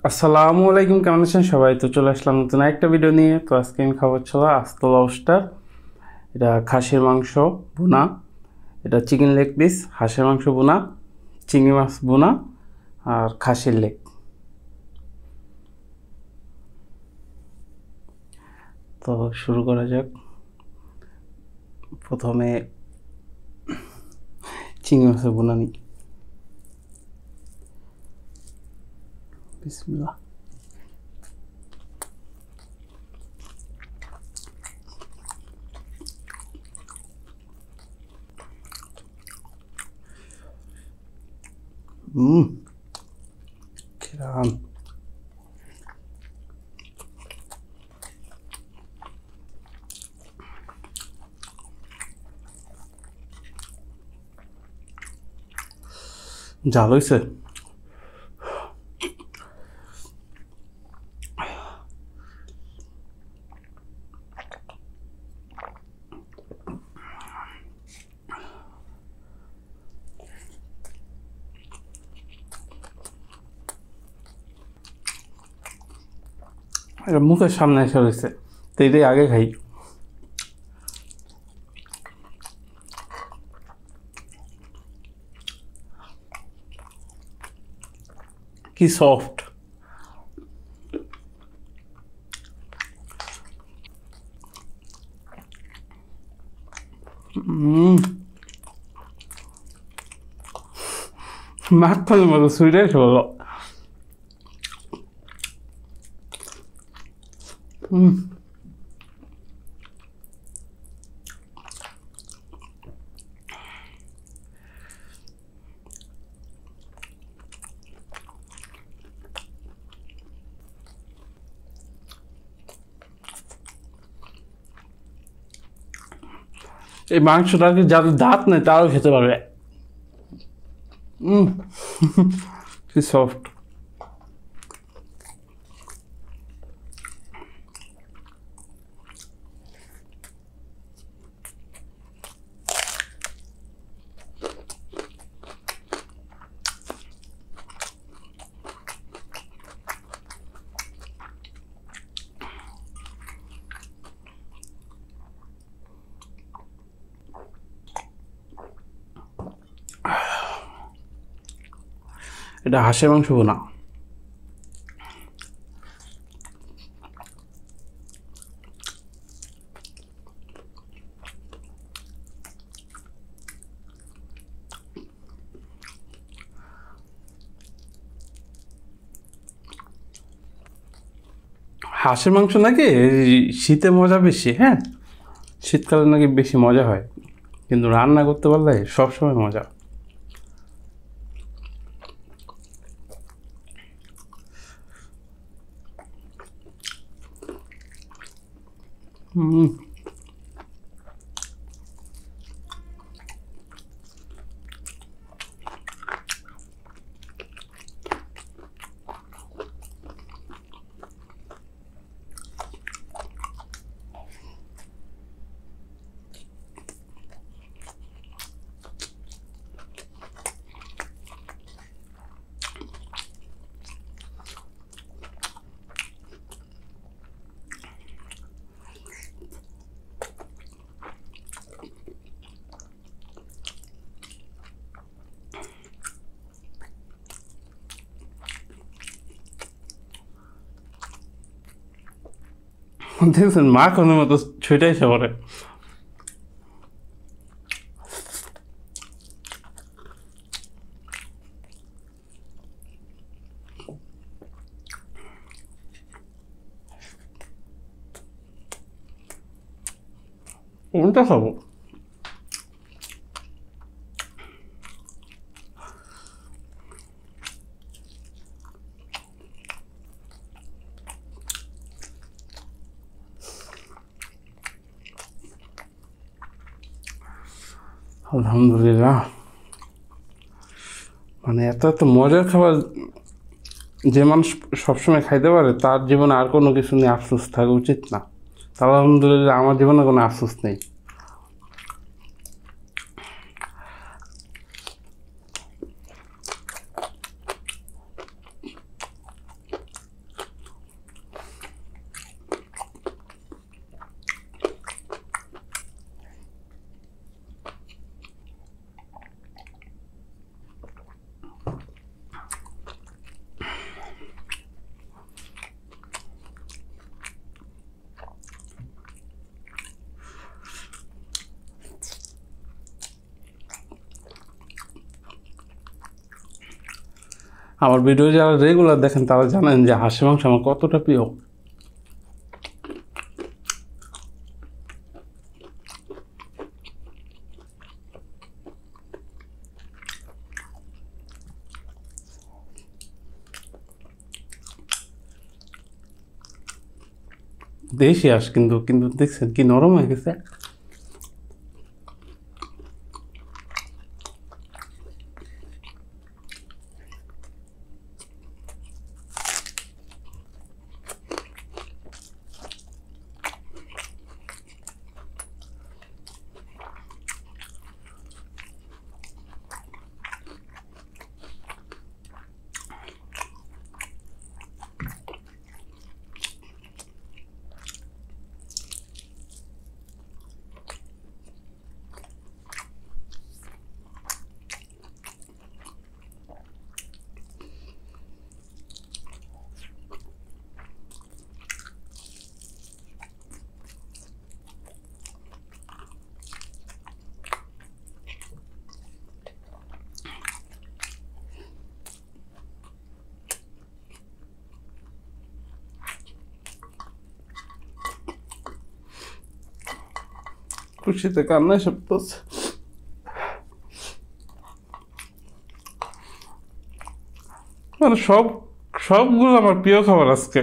আসসালামু আলাইকুম, কেমন আছেন সবাই? তো চলে আসলাম নতুন একটা ভিডিও নিয়ে। তো আজকে আমি খাবো হচ্ছে আস্ত লবস্টার। এটা খাসির মাংস ভুনা, এটা চিকেন লেগ পিস, হাঁসের মাংস ভুনা, চিংড়ি মাছ ভুনা আর খাসির লেগ। তো শুরু করা যাক। প্রথমে চিংড়ি মাছের ভুনা নিই। বিসমিল্লাহ। ঘ্রাণ। ঝাল হয়েছে। এটা মুখের সামনে এসে রয়েছে, তো এটাই আগে খাই। কি সফট। মাখনের মতো সুইট এসে বলো। এই মাংসটা কি যাদের দাঁত নেই তারাও খেতে পারবে। কি সফট। এটা হাঁসের মাংস ভুনা। হাঁসের মাংস নাকি এই শীতে মজা বেশি, হ্যাঁ, শীতকালে নাকি বেশি মজা হয়, কিন্তু রান্না করতে পারলে সবসময় মজা। হুম। দেখছেন মাখনের মতো ছুটে এসে পড়ে। কোনটা খাবো? আলহামদুলিল্লাহ। মানে এত এত মজার খাবার যে মানুষ সবসময় খাইতে পারে তার জীবনে আর কোনো কিছু নিয়ে আফসোস থাকা উচিত না। তা আলহামদুলিল্লাহ আমার জীবনে কোনো আফসোস নেই। আমার ভিডিও যারা রেগুলার দেখেন তারা জানেন যে হাঁসের মাংস আমার কতটা প্রিয়। দেশি হাঁস কিন্তু কিন্তু দেখছেন কি নরম হয়ে গেছে। খুশিতে কান্না এসে পড়ছে। মানে সবগুলো আমার প্রিয় খাবার আজকে।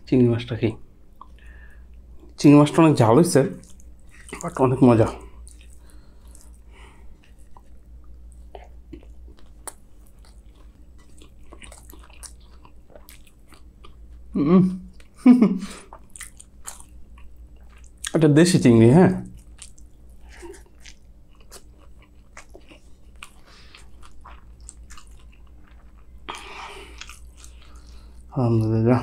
চিংড়ি মাছটা কি, চিংড়ি মাছটা অনেক ঝাল হয়েছে বাট অনেক মজা। এটা দেশি চিংড়ি। হ্যাঁ, আলহামদুলিল্লাহ।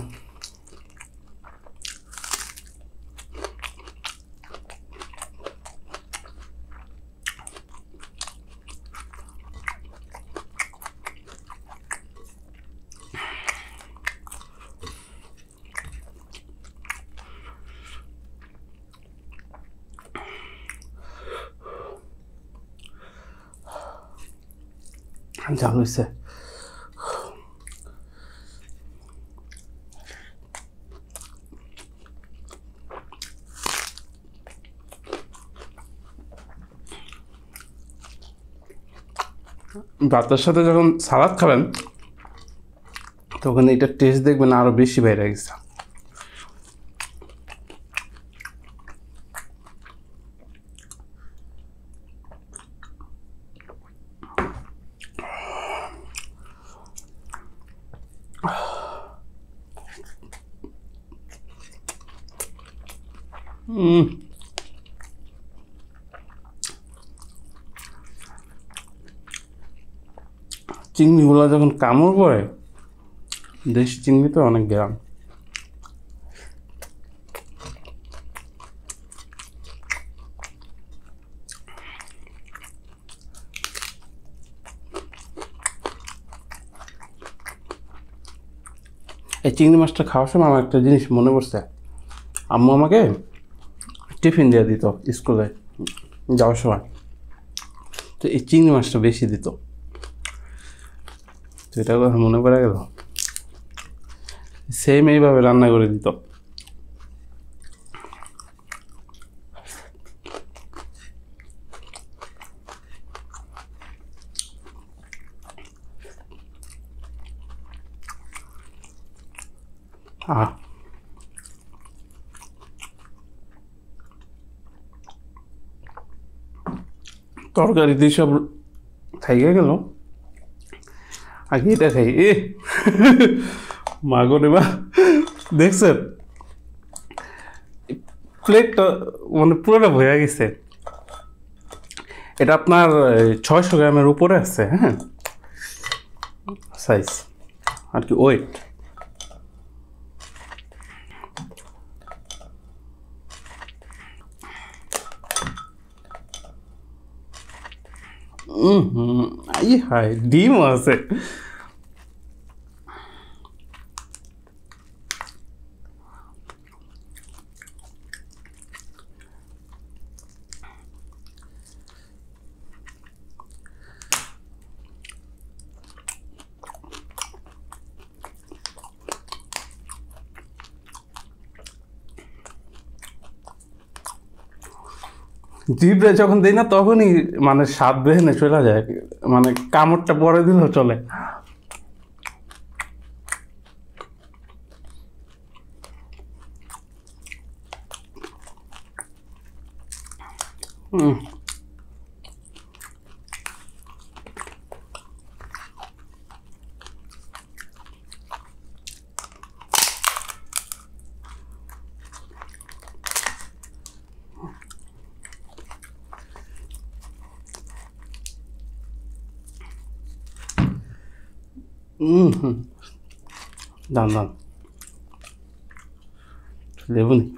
ঝাল হয়েছে। ভাতের সাথে যখন সালাদ খাবেন তখন এটার টেস্ট দেখবেন আরো বেশি বাইরে গেছে। চিংড়িগুলো যখন কামড় পড়ে, দেশি চিংড়ি তো অনেক গ্রাম। এই চিংড়ি মাছটা খাওয়ার সময় আমার একটা জিনিস মনে পড়ছে। আম্মু আমাকে টিফিন দিয়ে দিত স্কুলে যাওয়ার সময়, তো এই চিংড়ি মাছটা বেশি দিত, তো এটা কথা মনে পড়ে গেল। সেম এইভাবে রান্না করে দিত। তরকারি দিয়ে সব খাইয়ে গেল, আগে এটা খাই। মা গো রে মা, দেখছেন প্লেটটা মানে পুরোটা ভরে গেছে। এটা আপনার 600 গ্রামের উপরে আছে। হ্যাঁ, সাইজ আর কি ওয়েট। আই হায়, ডিমও আছে। জিভে যখন দিই না তখনই মানে স্বাদ বেহেনে চলে যায়, মানে কামড়টা পরে দিলেও চলে। হুম, হুম, দাম দাম লেবু নেই,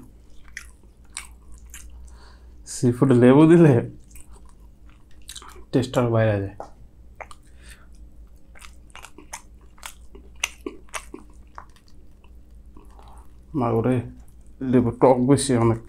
সি ফুডে লেবু দিলে টেস্টটার বাইরে যায়। মাগুরে লেবু টক বেশি অনেক।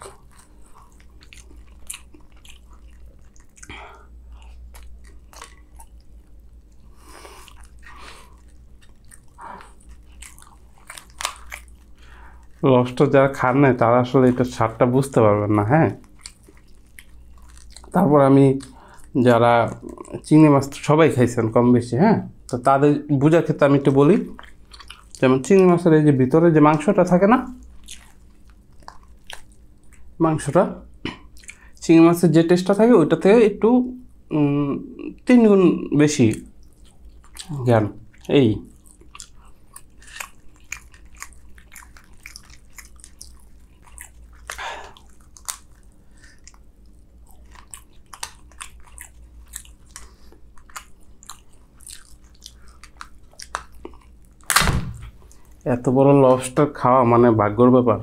লবস্টার যারা খান না তারা আসলে এটা স্বাদটা বুঝতে পারবেন না। হ্যাঁ, তারপর আমি যারা চিংড়ি মাছ তো সবাই খাইছেন কম বেশি, হ্যাঁ, তো তাদের বোঝার ক্ষেত্রে আমি একটু বলি। যেমন চিংড়ি মাছের এই যে ভিতরে যে মাংসটা থাকে না, মাংসটা চিংড়ি মাছের যে টেস্টটা থাকে ওইটা থেকে একটু 3 গুণ বেশি জ্ঞান। এই এত বড় লবস্টার খাওয়া মানে ভাগ্যর ব্যাপার।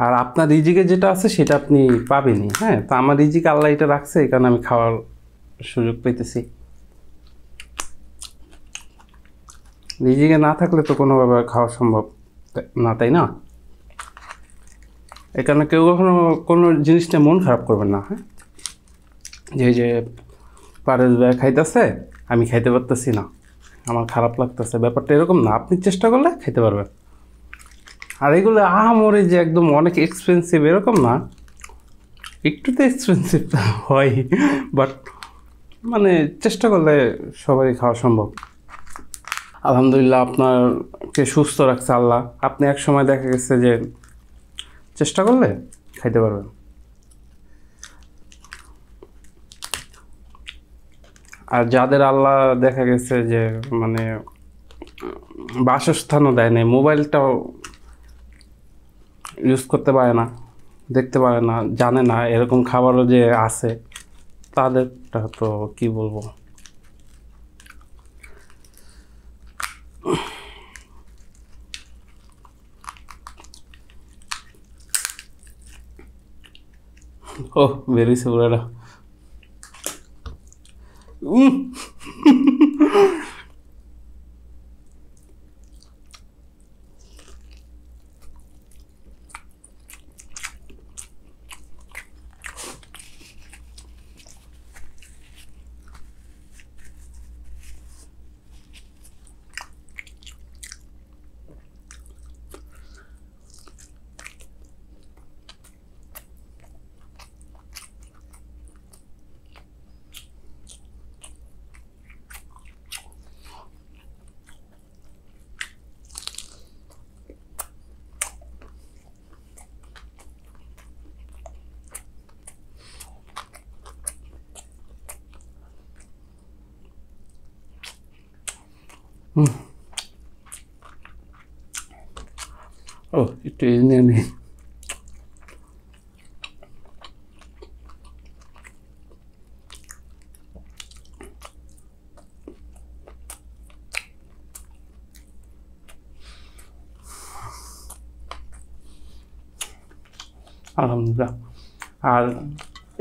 আর আপনার রিজিকে যেটা আছে সেটা আপনি পাবেনই। হ্যাঁ, তো আমার রিজিকে আল্লাহ এটা রাখছে, এই কারণে আমি খাওয়ার সুযোগ পেতেছি। রিজিকে না থাকলে তো কোনোভাবে খাওয়া সম্ভব না, তাই না? এই কারণে কেউ কখনো কোনো জিনিসটা মন খারাপ করবেন না। হ্যাঁ, যে পারেস ভাই খাইতেছে আমি খাইতে পারতেছি না, আমার খারাপ লাগতেছে, ব্যাপারটা এরকম না। আপনি চেষ্টা করলে খাইতে পারবেন। আর এগুলো আহামরি যে একদম অনেক এক্সপেন্সিভ এরকম না, একটু তো এক্সপেন্সিভ হয়, বাট মানে চেষ্টা করলে সবারই খাওয়া সম্ভব। আলহামদুলিল্লাহ আপনাকে সুস্থ রাখছে আল্লাহ। আপনি এক সময় দেখা গেছে যে চেষ্টা করলে খাইতে পারবেন। আর যাদের আল্লাহ দেখা গেছে যে মানে বাসস্থানও দেয় নাই, মোবাইলটাও ইউজ করতে পারে না, দেখতে পারে না, জানে না এরকম খাবারও যে আছে, তাদেরটা তো কি বলবো। ও বেরিয়েছে পুরোটা। ও একটু নিয়ে নিই। আলহামদুলিল্লাহ। আর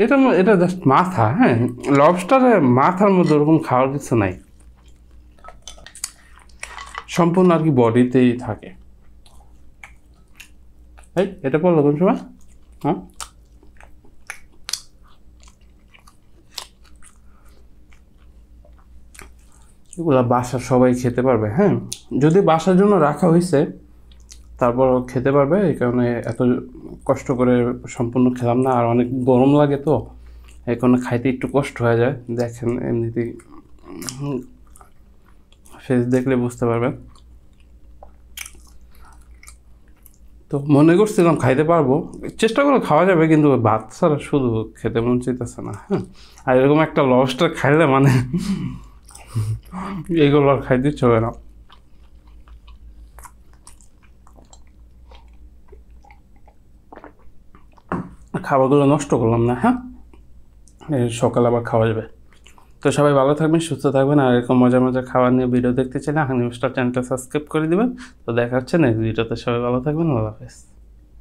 এটা জাস্ট মাথা, হ্যাঁ। লবস্টারের মাথার মধ্যে ওরকম খাওয়ার কিছু নাই, সম্পূর্ণ আর কি বডিতেই থাকে। এই এটা পড়লো কোন সময়? হ্যাঁ, এগুলা বাসার সবাই খেতে পারবে, হ্যাঁ, যদি বাসার জন্য রাখা হয়েছে তারপর খেতে পারবে। এই কারণে এত কষ্ট করে সম্পূর্ণ খেলাম না, আর অনেক গরম লাগে তো এই কারণে খাইতে একটু কষ্ট হয়ে যায়। দেখেন এমনিতেই ফেস দেখলে বুঝতে পারবেন। তো মনে করছিলাম খাইতে পারবো, চেষ্টা করে খাওয়া যাবে, কিন্তু ভাত ছাড়া শুধু খেতে মন চাইতেছে না, হ্যাঁ। আর এরকম একটা লবস্টার খাইলে মানে এগুলো আর খাইতে ইচ্ছে হবে না। খাবারগুলো নষ্ট করলাম না, হ্যাঁ, সকালে আবার খাওয়া যাবে। তো সবাই ভালো থাকবেন, সুস্থ থাকবেন, আর এরকম মজার মজার খাবার নিয়ে ভিডিও দেখতে চাইলে হানি স্টার চ্যানেলটা সাবস্ক্রাইব করে দিবেন। তো দেখা হচ্ছে নেক্সট ভিডিওতে, সবাই ভালো থাকবেন, আল্লাহ হাফেজ।